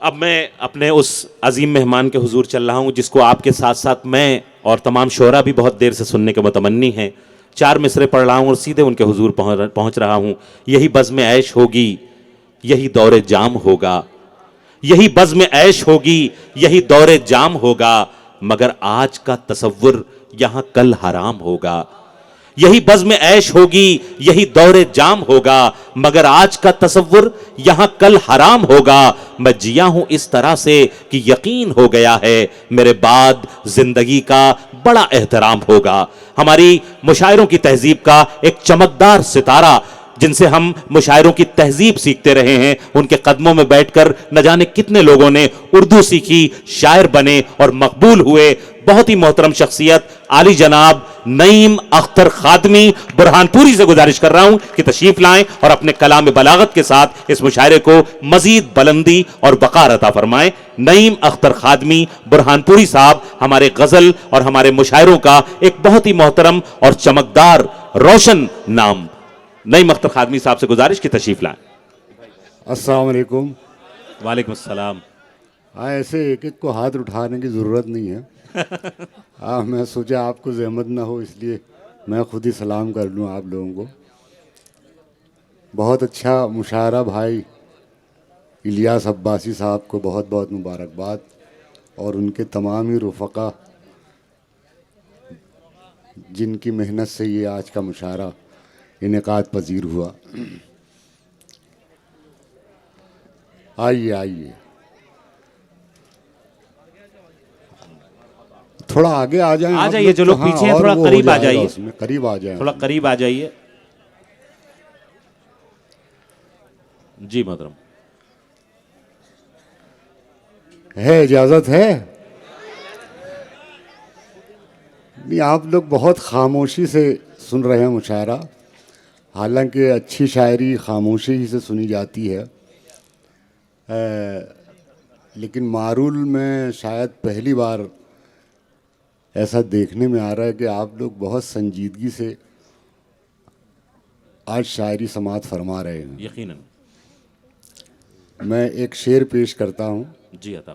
अब मैं अपने उस अजीम मेहमान के हुजूर चल रहा हूँ जिसको आपके साथ साथ मैं और तमाम शोरा भी बहुत देर से सुनने के मुतमन्नी हैं। 4 मिसरे पढ़ रहा हूँ और सीधे उनके हुजूर पहुँच रहा हूँ। यही बज़्म ऐश होगी, यही दौरे जाम होगा, यही बज़्म ऐश होगी, यही दौरे जाम होगा, मगर आज का तसव्वुर यहाँ कल हराम होगा। यही बज़्म ऐश होगी, यही दौरे जाम होगा, मगर आज का तसव्वुर यहां कल हराम होगा। मैं जिया हूं इस तरह से कि यकीन हो गया है मेरे बाद जिंदगी का बड़ा एहतराम होगा। हमारी मुशायरों की तहजीब का एक चमकदार सितारा जिनसे हम मुशायरों की तहजीब सीखते रहे हैं, उनके कदमों में बैठकर न जाने कितने लोगों ने उर्दू सीखी, शायर बने और मकबूल हुए। बहुत ही मोहतरम शख्सियत आली जनाब नईम अख्तर खादमी बुरहानपुरी से गुजारिश कर रहा हूं कि तशरीफ लाएं और अपने कलाम बलागत के साथ इस मुशायरे को मजीद बुलंदी और वक़ार अता फरमाएं। नईम अख्तर खादमी बुरहानपुरी साहब हमारे गजल और हमारे मुशायरों का एक बहुत ही मोहतरम और चमकदार रोशन नाम। नईम अख्तर खादमी साहब से गुजारिश की तशरीफ लाएं। अस्सलाम वालेकुम। वालेकुम अस्सलाम। हाँ, ऐसे एक एक को हाथ उठाने की ज़रूरत नहीं है। हाँ, मैं सोचा आपको ज़हमत ना हो इसलिए मैं खुद ही सलाम कर लूँ आप लोगों को। बहुत अच्छा मुशायरा भाई इलियास अब्बासी साहब को बहुत बहुत मुबारकबाद और उनके तमाम ही रुफ़क़ा जिनकी मेहनत से ये आज का मुशायरा इनेकाद पजीर हुआ। आइए आइए, थोड़ा आगे आ जाएं। आ जाइए, जो लोग पीछे हैं थोड़ा करीब आ जाइए, करीब आ जाएं, थोड़ा करीब आ जाइए। जी मोहतरम, है इजाज़त है? नहीं, आप लोग बहुत खामोशी से सुन रहे हैं मुशायरा, हालांकि अच्छी शायरी खामोशी ही से सुनी जाती है। लेकिन मारूल में शायद पहली बार ऐसा देखने में आ रहा है कि आप लोग बहुत संजीदगी से आज शायरी समात फरमा रहे हैं। यकीनन। मैं एक शेर पेश करता हूँ जी अता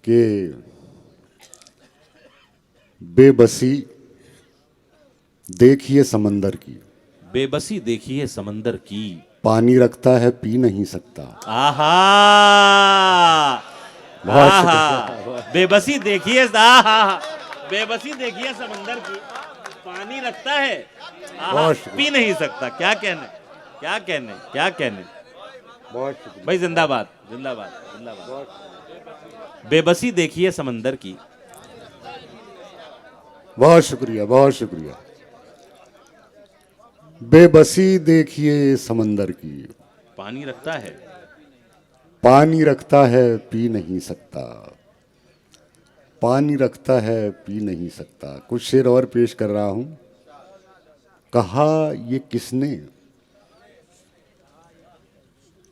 कि बेबसी देखिए समंदर की, बेबसी देखिए समंदर की, पानी रखता है पी नहीं सकता। आहा बहुत आहा, बेबसी देखिए, आहा, बेबसी देखिए समंदर की, पानी रखता है, आहा, बहुत पी नहीं सकता। क्या कहने, क्या कहने, क्या कहने। बहुत शुक्रिया। भाई जिंदाबाद, जिंदाबाद, जिंदाबाद। बेबसी देखिए समंदर की, बहुत शुक्रिया, बहुत शुक्रिया। बेबसी देखिए समंदर की, पानी रखता है, पानी रखता है पी नहीं सकता, पानी रखता है पी नहीं सकता। कुछ शेर और पेश कर रहा हूँ। कहा ये किसने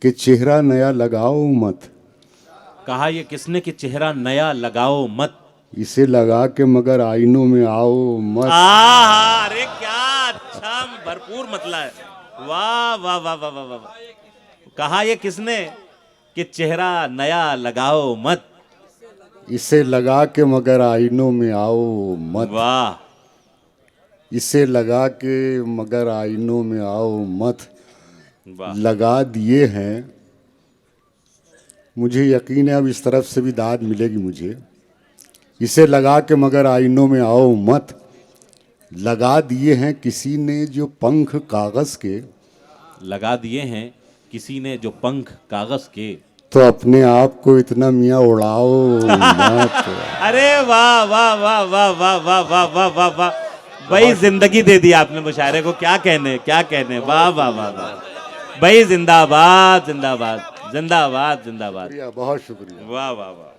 कि चेहरा नया लगाओ मत, कहा ये किसने कि चेहरा नया लगाओ मत, इसे लगा के मगर आईनों में आओ मत। आहा, अरे क्या अच्छा भरपूर मतला है। वाह वाह वाह वाह वाह वाह। कहा ये किसने कि चेहरा नया लगाओ मत, इसे लगा के मगर आईनों में आओ मत, वाह, इसे लगा के मगर आईनों में आओ मत। वाह, लगा दिए हैं, मुझे यकीन है अब इस तरफ से भी दाद मिलेगी मुझे। इसे लगा के मगर आईनों में आओ मत, लगा दिए हैं किसी ने जो पंख कागज़ के, लगा दिए हैं किसी ने जो पंख कागज के, तो अपने आप को इतना मियाँ उड़ाओ मत। अरे वाह वाह वाह वाह वाह वाह वाह वाह वाह वाह। भाई जिंदगी दे दी आपने मुशायरे को, क्या कहने, क्या कहने। वाह वाह वाह वाह भाई, जिंदाबाद जिंदाबाद जिंदाबाद जिंदाबाद। बहुत शुक्रिया। वाह वाह वाह।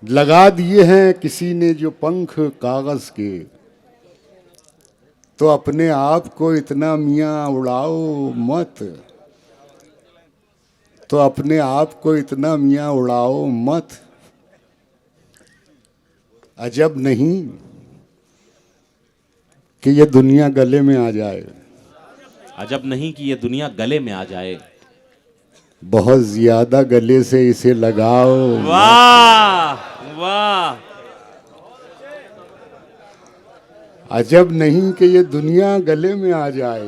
लगा दिए हैं किसी ने जो पंख कागज़ के, तो अपने आप को इतना मियाँ उड़ाओ मत, तो अपने आप को इतना मियाँ उड़ाओ मत। अजब नहीं कि ये दुनिया गले में आ जाए, अजब नहीं कि ये दुनिया गले में आ जाए। बहुत ज्यादा गले से इसे लगाओ। वाह वाह। अजब नहीं कि ये दुनिया गले में आ जाए।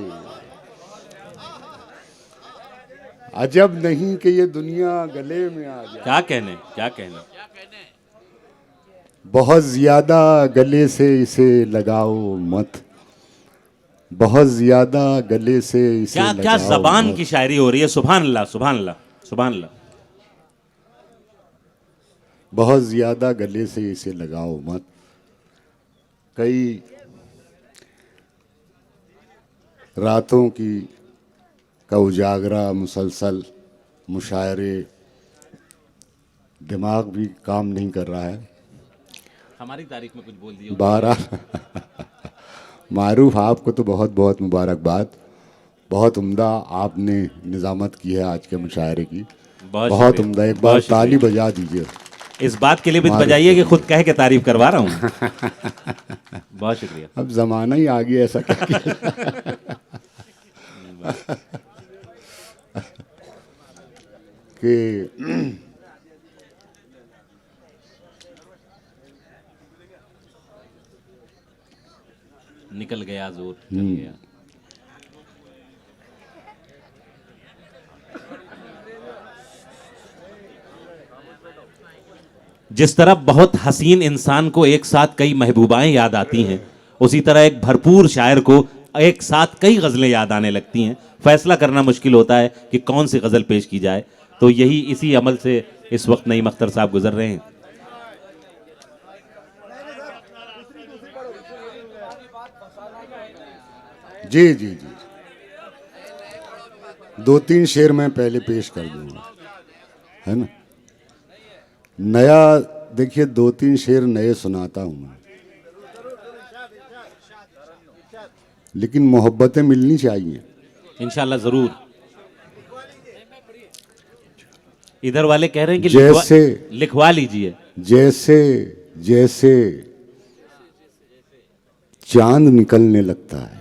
अजब नहीं कि ये दुनिया गले में आ जाए। क्या कहने, क्या कहने। बहुत ज्यादा गले से इसे लगाओ मत। बहुत ज्यादा गले से इसे क्या क्या लगाओ जबान मत। की शायरी हो रही है। सुभान अल्लाह, सुभान अल्लाह, सुभान अल्लाह। बहुत ज्यादा गले से इसे लगाओ मत। कई रातों का उजागरा, मुसलसल मुशायरे, दिमाग भी काम नहीं कर रहा है। हमारी तारीख में कुछ बोल दिया। 12 मारूफ, आपको तो बहुत बहुत मुबारकबाद। बहुत उम्दा आपने निज़ामत की है आज के मुशायरे की। बहुत बहुत शुक्रिया, उम्दा। एक बहुत बार शुक्रिया। ताली बजा दीजिए। इस बात के लिए भी मारूफ बजाइए कि खुद कह के तारीफ करवा रहा हूँ। बहुत शुक्रिया। अब जमाना ही आ गया ऐसा क्या किया। कि निकल गया जोर, निकल गया। जिस तरह बहुत हसीन इंसान को एक साथ कई महबूबाएं याद आती हैं, उसी तरह एक भरपूर शायर को एक साथ कई गज़लें याद आने लगती हैं। फैसला करना मुश्किल होता है कि कौन सी गज़ल पेश की जाए। तो यही इसी अमल से इस वक्त नईम अख्तर साहब गुजर रहे हैं। जी जी जी, 2-3 शेर मैं पहले पेश कर दूंगा, है ना। नया देखिए, 2-3 शेर नए सुनाता हूं मैं, लेकिन मोहब्बतें मिलनी चाहिए। इंशाल्लाह जरूर। इधर वाले कह रहे हैं कि लिखवा लीजिए। जैसे जैसे चांद निकलने लगता है,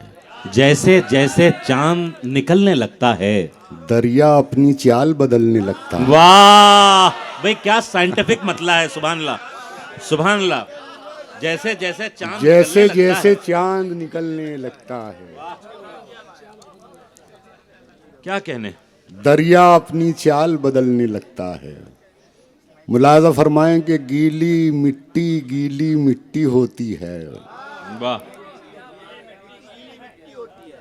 जैसे जैसे चांद निकलने लगता है, दरिया अपनी चाल बदलने लगता है। वाह भाई, क्या साइंटिफिक मतला है। सुभान अल्लाह, सुभान अल्लाह। जैसे जैसे चांद जैसे निकलने लगता जैसे है। चांद निकलने लगता है, क्या कहने। दरिया अपनी चाल बदलने लगता है। मुलाजा फरमाएं कि गीली मिट्टी होती है। वाह।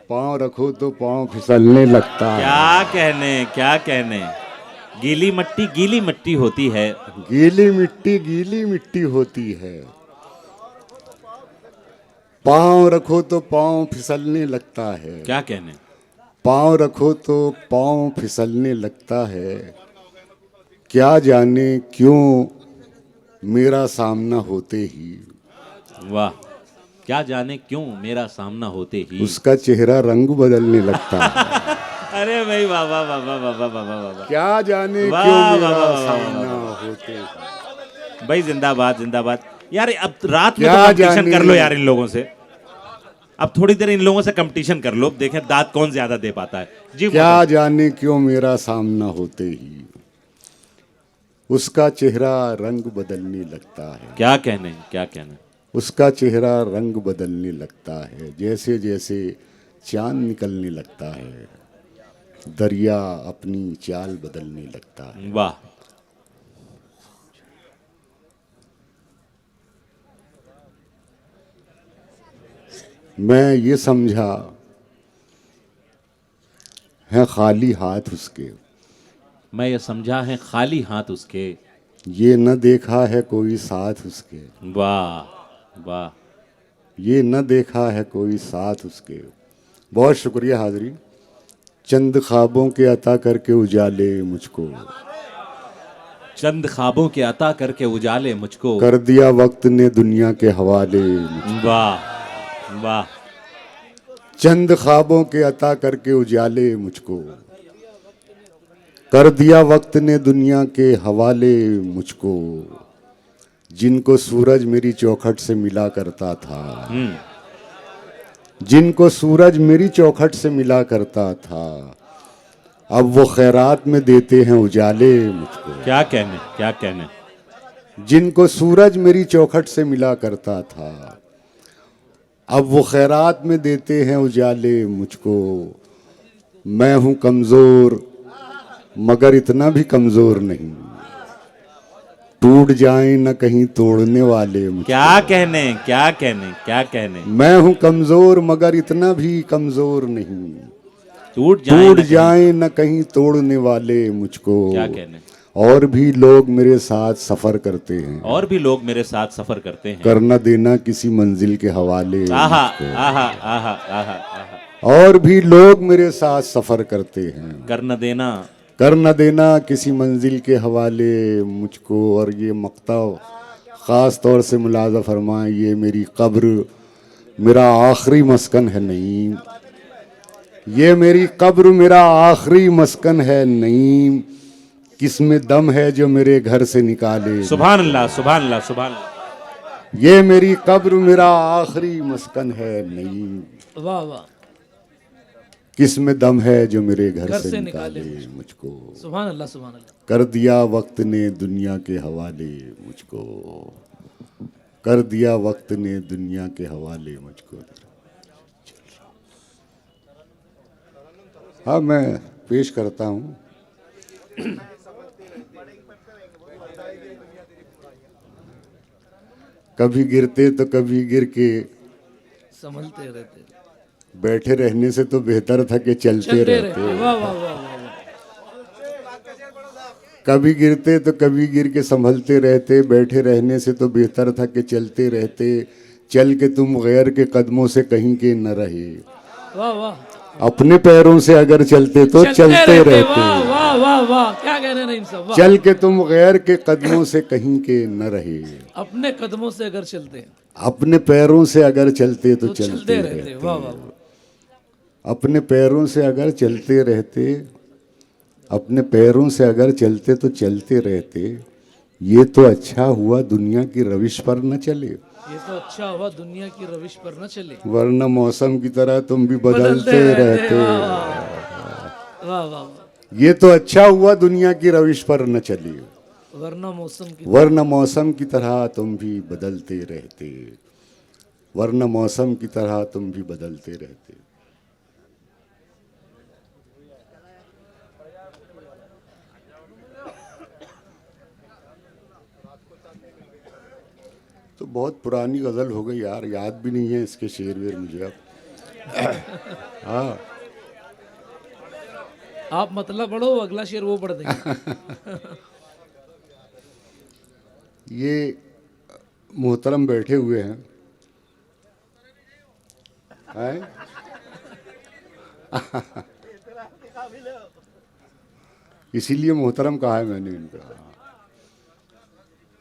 पाँव रखो तो पाँव फिसलने लगता है। क्या कहने, क्या कहने। गीली मिट्टी होती है। गीली मिट्टी होती है। पाँव रखो तो पाँव फिसलने लगता है। क्या कहने। पाँव रखो तो पाँव फिसलने लगता है। क्या जाने क्यों मेरा सामना होते ही, वाह, क्या जाने क्यों मेरा सामना होते ही उसका चेहरा रंग बदलने लगता है। अरे भाई वाह वाह वाह वाह वाह वाह वाह वाह। क्या जाने वाह, क्यों वाह, मेरा वाह, वाह, सामना वाह, होते ही। भाई जिंदाबाद, जिंदाबाद। यार अब रात में तो क्या कंपटीशन जाने- कर लो यार इन लोगों से। अब थोड़ी देर इन लोगों से कंपटीशन कर लो, देखें दांत कौन ज्यादा दे पाता है। जी क्या मोहतरम। जाने क्यों मेरा सामना होते ही उसका चेहरा रंग बदलने लगता है। क्या कहने, क्या कहने। उसका चेहरा रंग बदलने लगता है। जैसे जैसे चांद निकलने लगता है, दरिया अपनी चाल बदलने लगता है। वाह। मैं ये समझा है खाली हाथ उसके, मैं ये समझा है खाली हाथ उसके, ये न देखा है कोई साथ उसके। वाह वाह। ये न देखा है कोई साथ उसके। बहुत शुक्रिया हाज़री। चंद ख्वाबों के अता करके उजाले मुझको, चंद ख्वाबों के अता करके उजाले मुझको, कर दिया वक्त ने दुनिया के हवाले मुझको। वाह वाह। चंद ख्वाबों के अता करके उजाले मुझको, कर दिया वक्त ने दुनिया के हवाले मुझको। जिनको सूरज मेरी चौखट से मिला करता था, जिनको सूरज मेरी चौखट से मिला करता था, अब वो खैरात में देते हैं उजाले मुझको। क्या कहने, क्या कहने। जिनको सूरज मेरी चौखट से मिला करता था, अब वो खैरात में देते हैं उजाले मुझको। मैं हूं कमजोर मगर इतना भी कमजोर नहीं, टूट जाए न कहीं तोड़ने वाले मुझको। क्या कहने, क्या कहने, क्या कहने। मैं हूं कमजोर मगर इतना भी कमजोर नहीं, टूट टूट जाए जाए न कहीं तोड़ने वाले मुझको। क्या कहने। और भी लोग मेरे साथ सफर करते हैं, और भी लोग मेरे साथ सफर करते हैं। करना देना किसी मंजिल के हवाले आहा मुझको। आहा आहा आहा आहा। और भी लोग मेरे साथ सफर करते हैं, कर न देना। कर न देना किसी मंजिल के हवाले मुझको। और ये मक्ता ख़ास तौर से मुलाज़ा फरमाएं, ये मेरी कब्र मेरा आखिरी मस्कन है नईम, ये मेरी कब्र मेरा आखिरी मस्कन है नईम, किसमें दम है जो मेरे घर से निकाले। सुभान अल्लाह, सुभान अल्लाह, सुभान अल्लाह। ये मेरी कब्र मेरा आखिरी मस्कन है नईम, वाह वाह, किसमें दम है जो मेरे घर से निकाले मुझको। सुभान अल्लाह, सुभान अल्लाह। कर दिया वक्त ने दुनिया के हवाले मुझको, कर दिया वक्त ने दुनिया के हवाले मुझको। हाँ, मैं पेश करता हूँ। कभी गिरते तो कभी गिर के संभलते रहते, बैठे रहने से तो बेहतर था कि चलते रहते। वाह वाह वाह वाह वाह। कभी गिरते तो कभी गिर के संभलते रहते, बैठे रहने से तो बेहतर था कि चलते रहते। चल के तुम गैर के कदमों से कहीं के न रहे, वाह वाह, अपने पैरों से अगर चलते तो चलते रहते। वाह वाह वाह वाह, क्या कह रहे हैं, इन सब। चल के तुम गैर के कदमों से कहीं के न रहे, अपने कदमों से अगर चलते अपने पैरों से अगर चलते तो तो चलते रहते। रहते। वाह वाह, अपने पैरों से अगर चलते रहते, अपने पैरों से अगर चलते तो चलते रहते। ये तो अच्छा हुआ दुनिया की रविश पर न चले, ये तो अच्छा हुआ दुनिया की रविश पर न चले, वरना मौसम की तरह तुम भी बदलते रहते। वाह वाह वाह, ये तो अच्छा हुआ दुनिया की रविश पर न चले, वरना मौसम की, वरना मौसम की तरह तुम भी बदलते रहते, वरना मौसम की तरह तुम भी बदलते रहते। तो बहुत पुरानी गज़ल हो गई यार, याद भी नहीं है इसके शेर वेर मुझे अब। हाँ, आप मतलब पढ़ो, अगला शेर वो पढ़ देंगे। ये मोहतरम बैठे हुए हैं, हैं? इसीलिए मोहतरम कहा है मैंने इनका।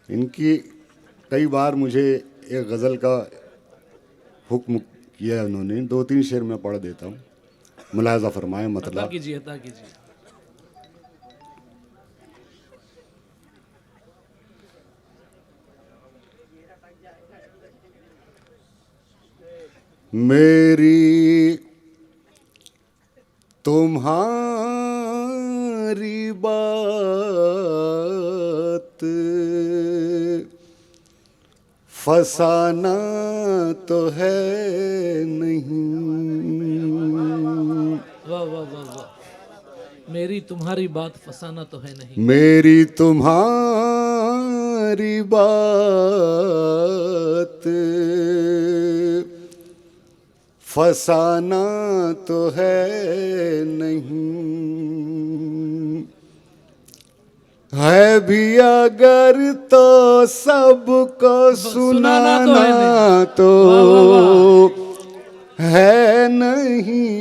इनकी कई बार मुझे एक गज़ल का हुक्म किया है उन्होंने, 2-3 शेर मैं पढ़ देता हूँ, मुलाज़ा फरमाएं अता मतलब। कीजिए, अता कीजिए। मेरी तुम्हारी बात फसाना तो है नहीं, वाह वाह वाह वाह, मेरी तुम्हारी बात फसाना तो है नहीं, मेरी तुम्हारी बात फसाना तो है नहीं, है भी अगर तो सबको सुनाना तो है नहीं,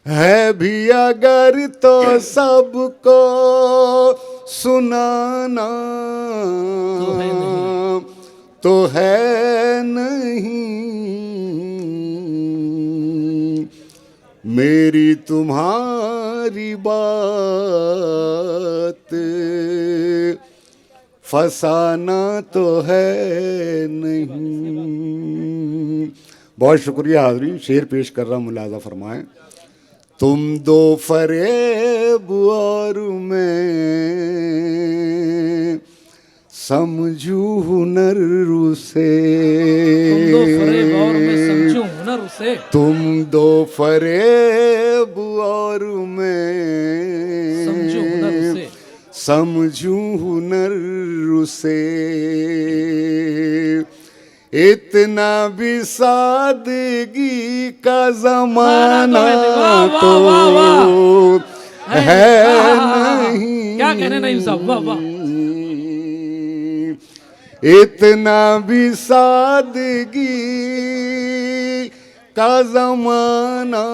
है भी अगर तो सबको सुनाना तो है नहीं, मेरी तुम्हारी बात फसाना तो है नहीं। बहुत शुक्रिया हाज़रीन, शेर पेश कर रहा हूँ, मुलाज़ा फरमाएं। तुम दो फरेब और मैं समझू हुनर उसे। तुम दो फरेब और मैं समझूं हुनर उसे। तुम दो फरेब और मैं समझूं हुनर उसे। समझू हुनर उसे। इतना भी सादगी का जमाना तो है नहीं। क्या कहने नईम साहब, वाह वाह। इतना भी सादगी का जमाना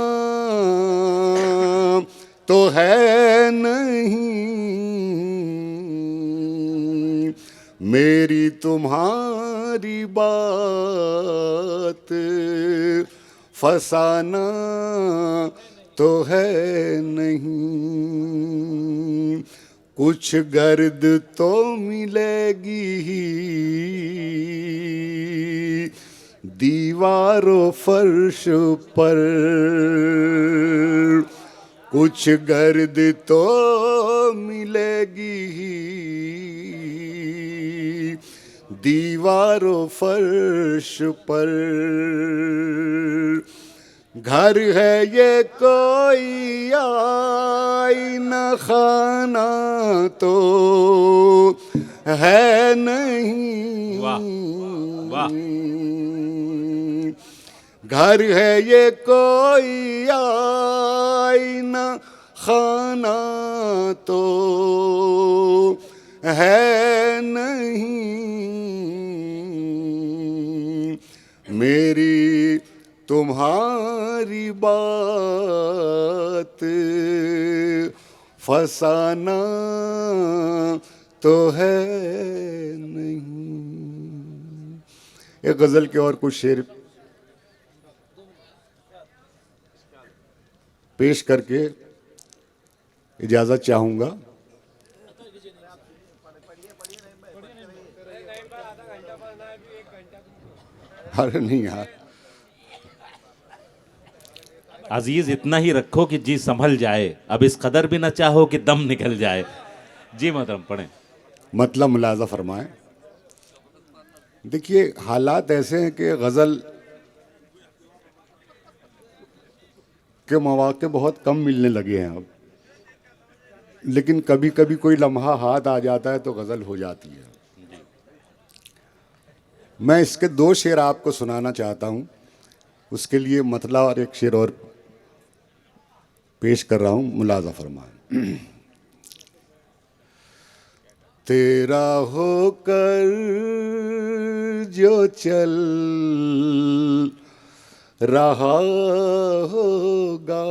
तो है नहीं। मेरी तुम्हारी बात फसाना तो है नहीं। कुछ गर्द तो मिलेगी ही दीवारों फर्श पर। कुछ गर्द तो मिलेगी ही दीवारों फर्श पर। घर है ये कोई आईना खाना तो है नहीं। वाह वाह। घर है ये कोई आईना खाना तो है नहीं। मेरी तुम्हारी बात फसाना तो है नहीं। एक गजल के और कुछ शेर पेश करके इजाजत चाहूंगा। अरे नहीं यार, अजीज इतना ही रखो कि जी संभल जाए, अब इस कदर भी ना चाहो कि दम निकल जाए। जी मोहतरम पढ़ें। मतलब मुलाजा फरमाएं। देखिए हालात ऐसे हैं कि गज़ल के मौके बहुत कम मिलने लगे हैं अब, लेकिन कभी कभी कोई लम्हा हाथ आ जाता है तो गज़ल हो जाती है। मैं इसके दो शेर आपको सुनाना चाहता हूँ, उसके लिए मतला और एक शेर और पेश कर रहा हूँ, मुलाजा फरमाएं। तेरा होकर जो चल रहा होगा,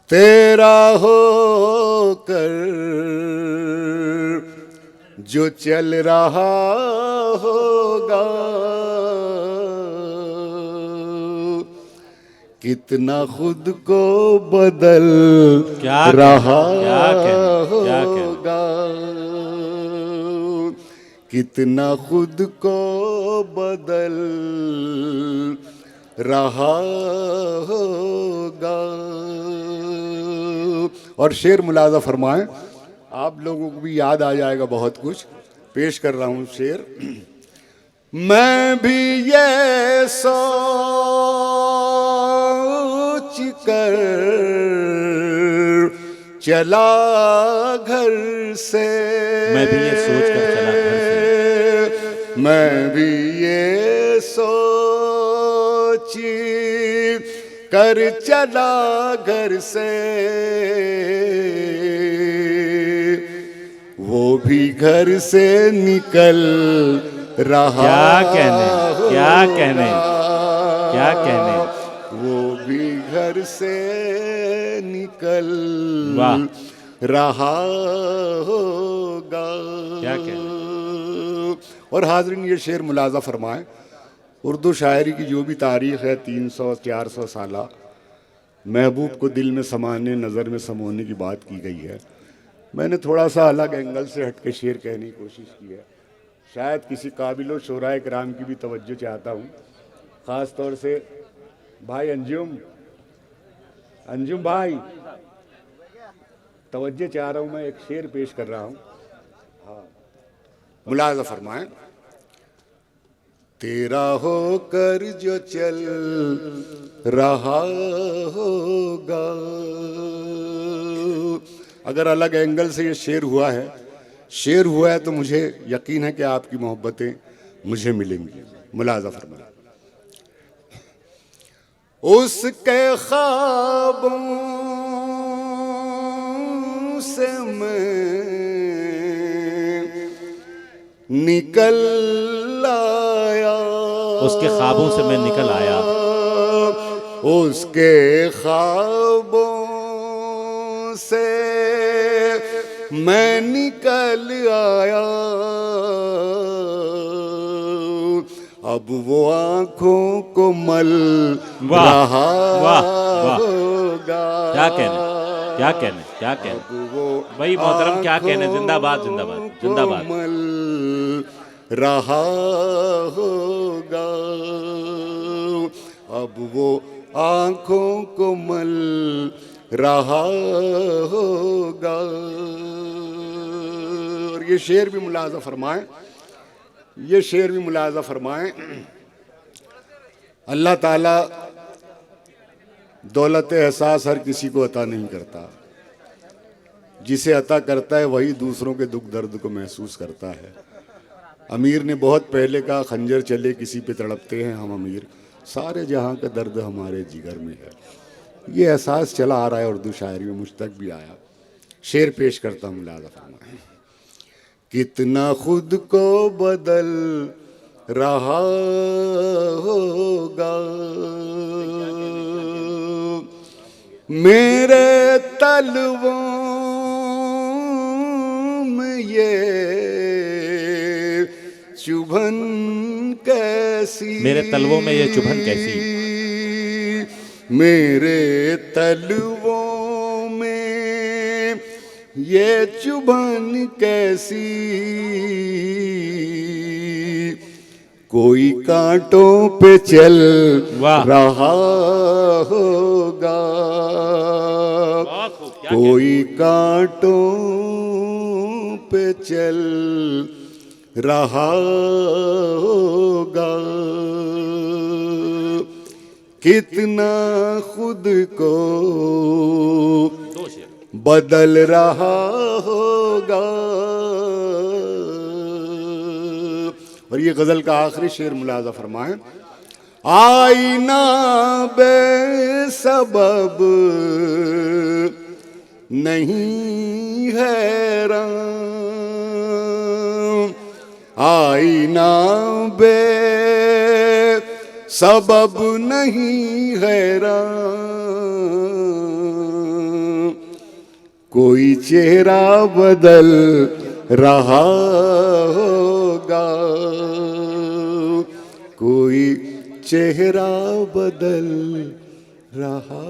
तेरा होकर जो चल रहा होगा, कितना खुद को बदल रहा होगा, कितना खुद को बदल रहा होगा। और शेर मुलाजा फरमाएं, आप लोगों को भी याद आ जाएगा बहुत कुछ। पेश कर रहा हूं शेर। मैं भी ये सोच कर चला घर से, मैं भी ये सोच कर चला घर से, मैं भी ये सोच कर चला घर से, वो भी घर से निकल रहा। क्या कहने क्या कहने, वो भी घर से निकल रहा होगा। क्या कहने। और हाज़रीन ये शेर मुलाजा फरमाएं। उर्दू शायरी की जो भी तारीख़ है 300-400 साला, महबूब को दिल में समाने, नज़र में समोने की बात की गई है। मैंने थोड़ा सा अलग एंगल से हट के शेर कहने की कोशिश की है। शायद किसी काबिल शोराए कराम की भी तवज्जो चाहता हूँ, ख़ास तौर से भाई अंजुम भाई तवज्जो चाह रहा हूँ। मैं एक शेर पेश कर रहा हूँ, हाँ मुलाज़ा फरमाएं। तेरा होकर जो चल रहा होगा, अगर अलग एंगल से ये शेर हुआ है तो मुझे यकीन है कि आपकी मोहब्बतें मुझे मिलेंगी। मुलाज़ा फरमाएं। उसके ख्वाबों से मैं निकल आया, उसके ख्वाबों से मैं निकल आया, उसके ख्वाबों से मैं निकल आया। अब वो आंखों को मल रहा होगा। क्या कहने भाई मोहतरम, क्या कहने। जिंदाबाद जिंदाबाद जिंदाबाद। मल रहा होगा, अब वो आंखों को मल रहा होगा। और ये शेर भी मुलाज़ा फरमाएं, अल्लाह ताला दौलत एहसास हर किसी को अता नहीं करता, जिसे अता करता है वही दूसरों के दुख दर्द को महसूस करता है। अमीर ने बहुत पहले कहा, खंजर चले किसी पे तड़पते हैं हम अमीर, सारे जहां का दर्द हमारे जिगर में है। ये एहसास चला आ रहा है, उर्दू शायरी में मुझ तक भी आया। शेर पेश करता हूँ, मुलाज़ा फरमाएं। कितना खुद को बदल रहा होगा मेरे तलवों में ये चुभन कैसी, मेरे तलवों में ये चुभन कैसी, मेरे तलवों में ये चुभन कैसी। कोई कांटों पे चल रहा होगा, कोई कांटों पे चल रहा होगा। कितना खुद को बदल रहा होगा। और ये गजल का आखिरी शेर मुलाज़ा फरमाएं। आईना बेसबब नहीं हैरान, आईना बेसबब नहीं हैरान, कोई चेहरा बदल रहा होगा, कोई चेहरा बदल रहा।